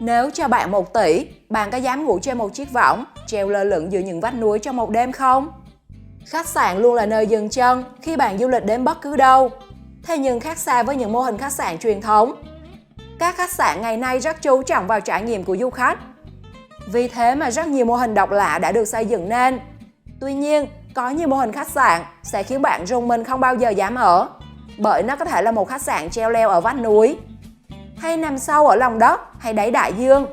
Nếu cho bạn 1 tỷ, bạn có dám ngủ trên một chiếc võng, treo lơ lửng giữa những vách núi trong một đêm không? Khách sạn luôn là nơi dừng chân khi bạn du lịch đến bất cứ đâu. Thế nhưng khác xa với những mô hình khách sạn truyền thống, các khách sạn ngày nay rất chú trọng vào trải nghiệm của du khách. Vì thế mà rất nhiều mô hình độc lạ đã được xây dựng nên. Tuy nhiên, có nhiều mô hình khách sạn sẽ khiến bạn rùng mình không bao giờ dám ở, bởi nó có thể là một khách sạn treo leo ở vách núi, hay nằm sâu ở lòng đất hay đáy đại dương.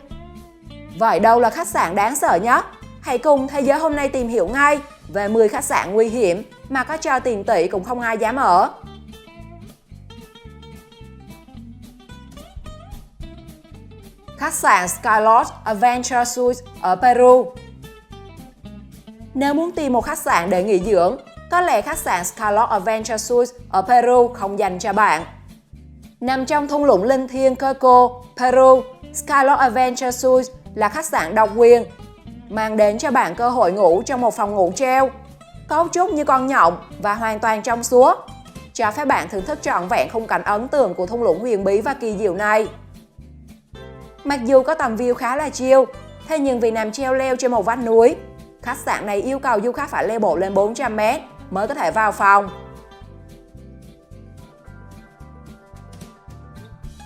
Vậy đâu là khách sạn đáng sợ nhất? Hãy cùng Thế giới hôm nay tìm hiểu ngay về 10 khách sạn nguy hiểm mà có cho tiền tỷ cũng không ai dám ở. Khách sạn Skylodge Adventure Suites ở Peru. Nếu muốn tìm một khách sạn để nghỉ dưỡng, có lẽ khách sạn Skylodge Adventure Suites ở Peru không dành cho bạn. Nằm trong thung lũng linh thiêng Coco, Peru, Skylodge Adventure Suites là khách sạn độc quyền, mang đến cho bạn cơ hội ngủ trong một phòng ngủ treo, cấu trúc như con nhộng và hoàn toàn trong suốt, cho phép bạn thưởng thức trọn vẹn khung cảnh ấn tượng của thung lũng huyền bí và kỳ diệu này. Mặc dù có tầm view khá là chill, thế nhưng vì nằm treo leo trên một vách núi, khách sạn này yêu cầu du khách phải leo bộ lên 400 m mới có thể vào phòng.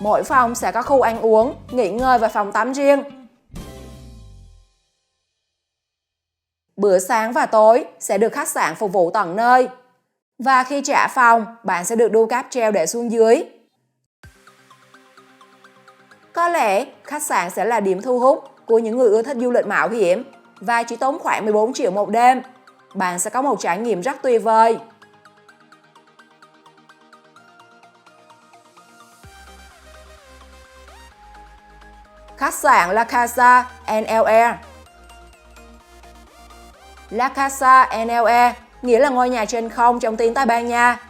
Mỗi phòng sẽ có khu ăn uống, nghỉ ngơi và phòng tắm riêng. Bữa sáng và tối sẽ được khách sạn phục vụ tận nơi. Và khi trả phòng, bạn sẽ được đu cáp treo để xuống dưới. Có lẽ khách sạn sẽ là điểm thu hút của những người ưa thích du lịch mạo hiểm, và chỉ tốn khoảng 14 triệu một đêm, bạn sẽ có một trải nghiệm rất tuyệt vời. Khách sạn La Casa NLE. La Casa NLE nghĩa là ngôi nhà trên không trong tiếng Tây Ban Nha,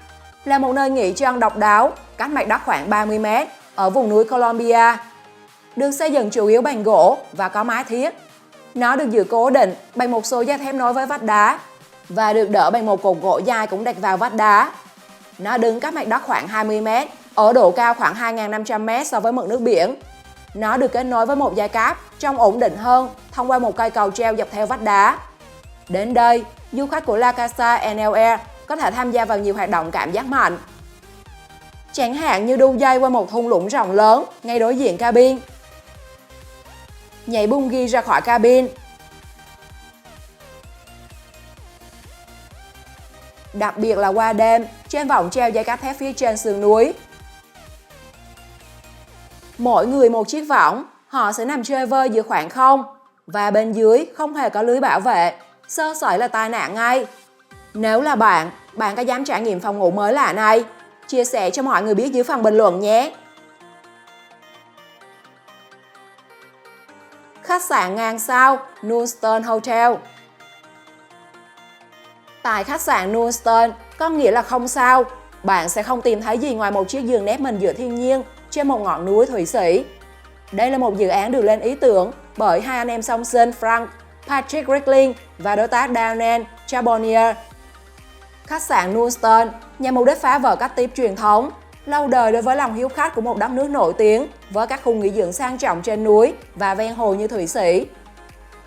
là một nơi nghỉ chân độc đáo cách mặt đất khoảng 30 m ở vùng núi Colombia. Được xây dựng chủ yếu bằng gỗ và có mái thiết. Nó được giữ cố định bằng một số dây thép nối với vách đá và được đỡ bằng một cột gỗ dài cũng đặt vào vách đá. Nó đứng cách mặt đất khoảng 20 m, ở độ cao khoảng 2.500 m so với mực nước biển. Nó được kết nối với một dây cáp trông ổn định hơn thông qua một cây cầu treo dọc theo vách đá. Đến đây, du khách của La Casa NLE có thể tham gia vào nhiều hoạt động cảm giác mạnh. Chẳng hạn như đu dây qua một thung lũng rộng lớn ngay đối diện cabin, nhảy bungee ra khỏi cabin, đặc biệt là qua đêm trên vòng treo dây cáp thép phía trên sườn núi. Mỗi người một chiếc võng, họ sẽ nằm chơi vơi giữa khoảng không, và bên dưới không hề có lưới bảo vệ, sơ sẩy là tai nạn ngay. Nếu là bạn có dám trải nghiệm phòng ngủ mới lạ này? Chia sẻ cho mọi người biết dưới phần bình luận nhé! Khách sạn ngàn sao Noonstone Hotel. Tại khách sạn Noonstone có nghĩa là không sao, bạn sẽ không tìm thấy gì ngoài một chiếc giường nép mình giữa thiên nhiên trên một ngọn núi Thụy Sĩ. Đây là một dự án được lên ý tưởng bởi hai anh em song sinh Frank Patrick Rickling và đối tác Daniel Charbonnier. Khách sạn Noonstone nhằm mục đích phá vỡ cách tiếp truyền thống lâu đời đối với lòng hiếu khách của một đất nước nổi tiếng với các khu nghỉ dưỡng sang trọng trên núi và ven hồ như Thụy Sĩ.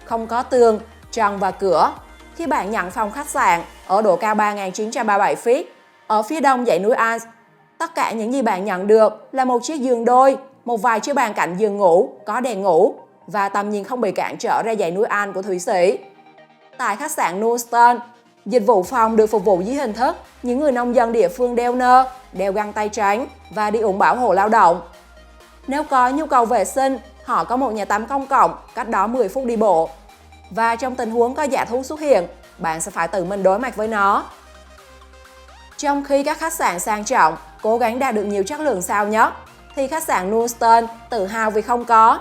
Không có tường, trần và cửa. Khi bạn nhận phòng khách sạn ở độ cao 3.937 feet ở phía đông dãy núi Alps, tất cả những gì bạn nhận được là một chiếc giường đôi, một vài chiếc bàn cạnh giường ngủ có đèn ngủ và tầm nhìn không bị cản trở ra dãy núi Alps của Thụy Sĩ. Tại khách sạn Noonstone, dịch vụ phòng được phục vụ dưới hình thức những người nông dân địa phương đeo nơ, đeo găng tay trắng và đi ủng bảo hộ lao động. Nếu có nhu cầu vệ sinh, họ có một nhà tắm công cộng cách đó 10 phút đi bộ. Và trong tình huống có giả thú xuất hiện, bạn sẽ phải tự mình đối mặt với nó. Trong khi các khách sạn sang trọng cố gắng đạt được nhiều chất lượng sao nhất, thì khách sạn Noonstone tự hào vì không có.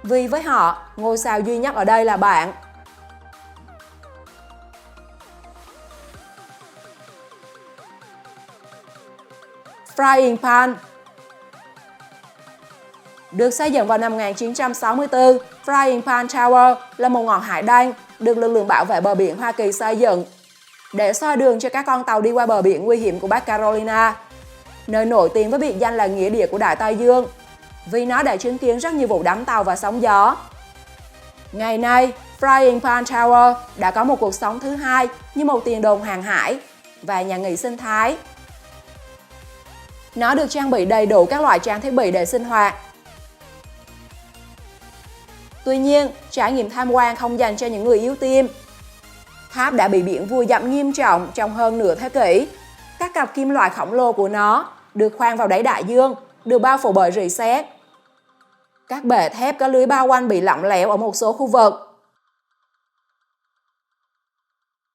Vì với họ, ngôi sao duy nhất ở đây là bạn. Frying Pan. Được xây dựng vào năm 1964, Frying Pan Tower là một ngọn hải đăng được lực lượng bảo vệ bờ biển Hoa Kỳ xây dựng để soi đường cho các con tàu đi qua bờ biển nguy hiểm của Bắc Carolina, nơi nổi tiếng với biệt danh là nghĩa địa của Đại Tây Dương. vì nó đã chứng kiến rất nhiều vụ đắm tàu và sóng gió. Ngày nay, Flying Pan Tower đã có một cuộc sống thứ hai như một tiền đồn hàng hải và nhà nghỉ sinh thái. Nó được trang bị đầy đủ các loại trang thiết bị để sinh hoạt. Tuy nhiên, trải nghiệm tham quan không dành cho những người yếu tim. Tháp đã bị biển vùi dập nghiêm trọng trong hơn nửa thế kỷ. Các cặp kim loại khổng lồ của nó được khoan vào đáy đại dương, được bao phủ bởi rỉ sét. Các bệ thép có lưới bao quanh bị lỏng lẻo ở một số khu vực.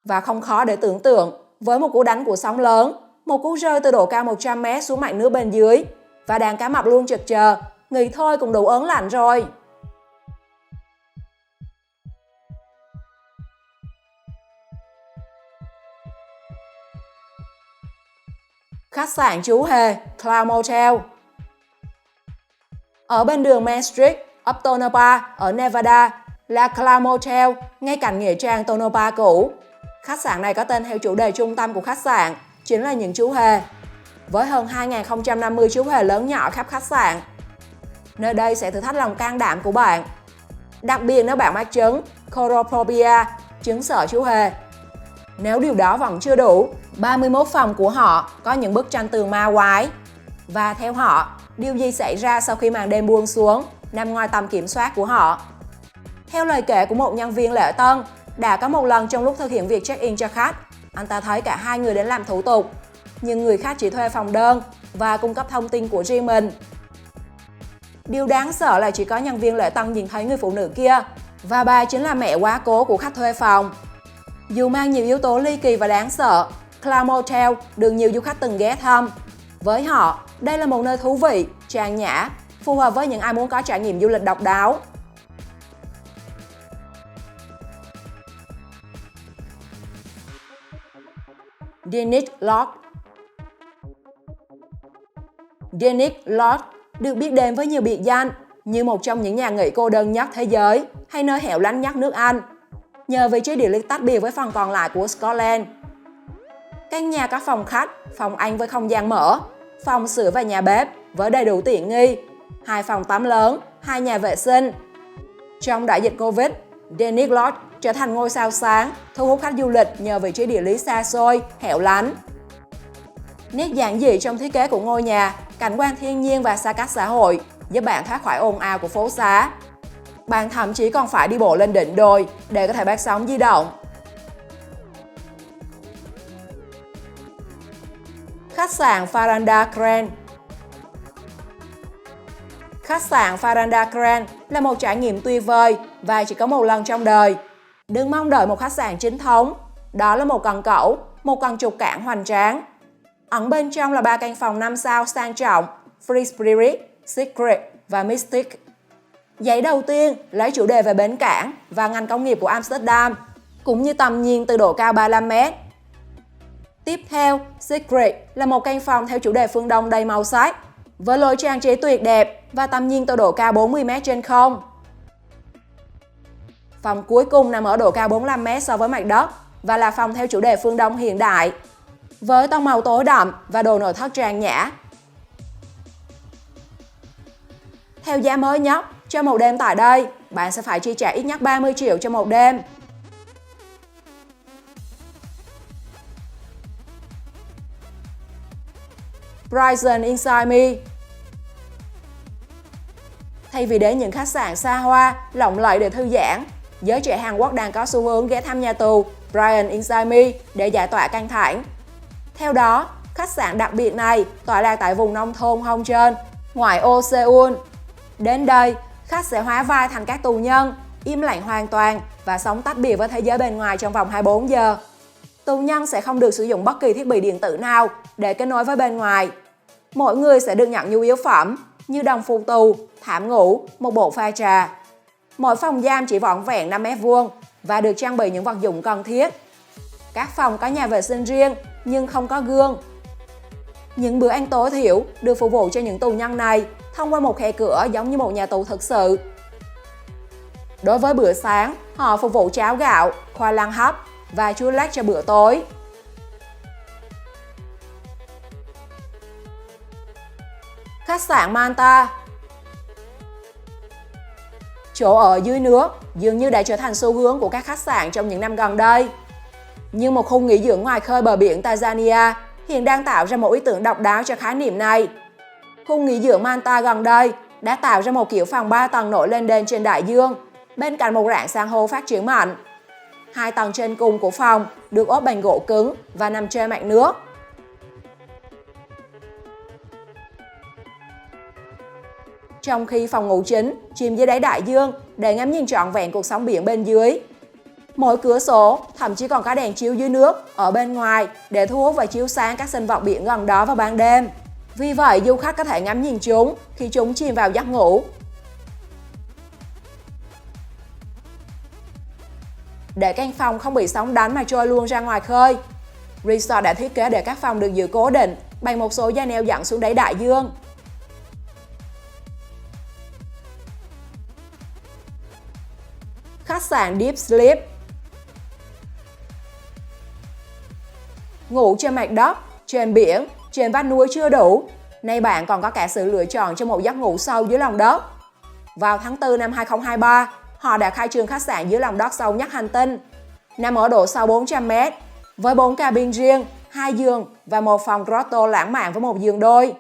Và không khó để tưởng tượng, với một cú đánh của sóng lớn, một cú rơi từ độ cao 100 m xuống mặt nước bên dưới, và đàn cá mập luôn chực chờ, nghĩ thôi cũng đủ ớn lạnh rồi. Khách sạn Chú Hề Cloud Motel. Ở bên đường Main Street, ấp Tonopah ở Nevada là Cloud Motel, ngay cạnh nghĩa trang Tonopah cũ. Khách sạn này có tên theo chủ đề trung tâm của khách sạn, chính là những chú hề. Với hơn 2.050 chú hề lớn nhỏ khắp khách sạn. Nơi đây sẽ thử thách lòng can đảm của bạn. Đặc biệt nếu bạn mắc chứng Chorophobia, chứng sợ chú hề. Nếu điều đó vẫn chưa đủ, 31 phòng của họ có những bức tranh tường ma quái. Và theo họ, điều gì xảy ra sau khi màn đêm buông xuống nằm ngoài tầm kiểm soát của họ. Theo lời kể của một nhân viên lễ tân, đã có một lần trong lúc thực hiện việc check-in cho khách, anh ta thấy cả hai người đến làm thủ tục, nhưng người khách chỉ thuê phòng đơn và cung cấp thông tin của riêng mình. Điều đáng sợ là chỉ có nhân viên lễ tân nhìn thấy người phụ nữ kia, và bà chính là mẹ quá cố của khách thuê phòng. Dù mang nhiều yếu tố ly kỳ và đáng sợ, Cloud Motel được nhiều du khách từng ghé thăm. Với họ, đây là một nơi thú vị, trang nhã, phù hợp với những ai muốn có trải nghiệm du lịch độc đáo. Dennis Lodge. Dennis Lodge được biết đến với nhiều biệt danh như một trong những nhà nghỉ cô đơn nhất thế giới hay nơi hẻo lánh nhất nước Anh, nhờ vị trí địa lý tách biệt với phần còn lại của Scotland. Căn nhà có phòng khách, phòng ăn với không gian mở, phòng sửa và nhà bếp với đầy đủ tiện nghi, 2 phòng tắm lớn, 2 nhà vệ sinh. Trong đại dịch Covid, Dennis Lodge trở thành ngôi sao sáng, thu hút khách du lịch nhờ vị trí địa lý xa xôi, hẻo lánh. Nét giản dị trong thiết kế của ngôi nhà, cảnh quan thiên nhiên và xa cách xã hội giúp bạn thoát khỏi ồn ào của phố xá. Bạn thậm chí còn phải đi bộ lên đỉnh đồi để có thể bắt sóng di động. Khách sạn Faranda Grand. Khách sạn Faranda Grand là một trải nghiệm tuyệt vời và chỉ có một lần trong đời. Đừng mong đợi một khách sạn chính thống. Đó là một cần cẩu, một cần trục cảng hoành tráng. Ẩn bên trong là 3 căn phòng 5 sao sang trọng, Free Spirit, Secret và Mystic. Dãy đầu tiên lấy chủ đề về bến cảng và ngành công nghiệp của Amsterdam, cũng như tầm nhìn từ độ cao 35 m. Tiếp theo, Secret là một căn phòng theo chủ đề phương Đông đầy màu sắc, với lối trang trí tuyệt đẹp và tầm nhìn từ độ cao 40 m trên không. Phòng cuối cùng nằm ở độ cao 45 m so với mặt đất và là phòng theo chủ đề phương Đông hiện đại, với tông màu tối đậm và đồ nội thất trang nhã. Theo giá mới nhất, cho một đêm tại đây, bạn sẽ phải chi trả ít nhất 30 triệu cho một đêm. Brighton Inside Me. Thay vì đến những khách sạn xa hoa, lộng lẫy để thư giãn, giới trẻ Hàn Quốc đang có xu hướng ghé thăm nhà tù Brighton Inside Me để giải tỏa căng thẳng. Theo đó, khách sạn đặc biệt này tọa lạc tại vùng nông thôn Hongcheon, ngoại ô Seoul. Đến đây, khách sẽ hóa vai thành các tù nhân, im lặng hoàn toàn và sống tách biệt với thế giới bên ngoài trong vòng 24 giờ. Tù nhân sẽ không được sử dụng bất kỳ thiết bị điện tử nào để kết nối với bên ngoài. Mỗi người sẽ được nhận nhu yếu phẩm như đồng phục tù, thảm ngủ, một bộ pha trà. Mỗi phòng giam chỉ vỏn vẹn 5 m² và được trang bị những vật dụng cần thiết. Các phòng có nhà vệ sinh riêng nhưng không có gương. Những bữa ăn tối thiểu được phục vụ cho những tù nhân này thông qua một khe cửa giống như một nhà tù thực sự. Đối với bữa sáng, họ phục vụ cháo gạo, khoai lang hấp và chua lách cho bữa tối. Khách sạn Manta. Chỗ ở dưới nước dường như đã trở thành xu hướng của các khách sạn trong những năm gần đây. Nhưng một khu nghỉ dưỡng ngoài khơi bờ biển Tanzania hiện đang tạo ra một ý tưởng độc đáo cho khái niệm này. Khu nghỉ dưỡng Manta gần đây đã tạo ra một kiểu phòng 3 tầng nổi lên đên trên đại dương, bên cạnh một rạn san hô phát triển mạnh. 2 tầng trên cùng của phòng được ốp bằng gỗ cứng và nằm trên mặt nước. Trong khi phòng ngủ chính chìm dưới đáy đại dương để ngắm nhìn trọn vẹn cuộc sống biển bên dưới. Mỗi cửa sổ thậm chí còn có đèn chiếu dưới nước ở bên ngoài để thu hút và chiếu sáng các sinh vật biển gần đó vào ban đêm. Vì vậy, du khách có thể ngắm nhìn chúng khi chúng chìm vào giấc ngủ. Để căn phòng không bị sóng đánh mà trôi luôn ra ngoài khơi, resort đã thiết kế để các phòng được giữ cố định bằng một số dây neo dẫn xuống đáy đại dương. Khách sạn Deep Sleep. Ngủ trên mặt đất, trên biển, trên vách núi chưa đủ, nay bạn còn có cả sự lựa chọn cho một giấc ngủ sâu dưới lòng đất. Vào tháng 4 năm 2023, họ đã khai trương khách sạn dưới lòng đất sâu nhất hành tinh, nằm ở độ sâu 400 m, với 4 cabin riêng, 2 giường và một phòng grotto lãng mạn với một giường đôi.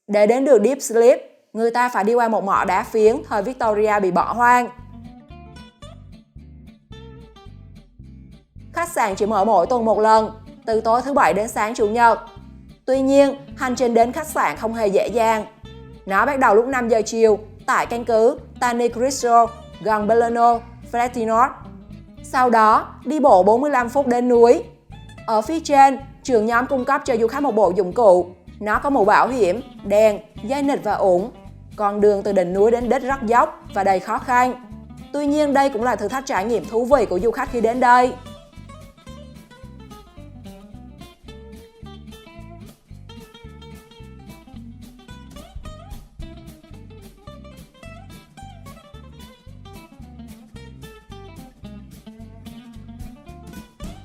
Để đến được Deep Sleep, người ta phải đi qua một mỏ đá phiến thời Victoria bị bỏ hoang. Khách sạn chỉ mở mỗi tuần một lần, từ tối thứ Bảy đến sáng Chủ nhật. Tuy nhiên, hành trình đến khách sạn không hề dễ dàng. Nó bắt đầu lúc 5 giờ chiều tại căn cứ Tani Cristo gần Belano, Fleetwood. Sau đó, đi bộ 45 phút đến núi. Ở phía trên, trưởng nhóm cung cấp cho du khách một bộ dụng cụ. Nó có mũ bảo hiểm, đèn, dây nịt và ủng. Con đường từ đỉnh núi đến đích rất dốc và đầy khó khăn. Tuy nhiên, đây cũng là thử thách trải nghiệm thú vị của du khách khi đến đây.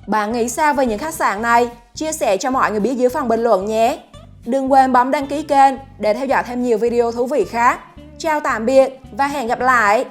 Bạn nghĩ sao về những khách sạn này? Chia sẻ cho mọi người biết dưới phần bình luận nhé! Đừng quên bấm đăng ký kênh để theo dõi thêm nhiều video thú vị khác. Chào tạm biệt và hẹn gặp lại!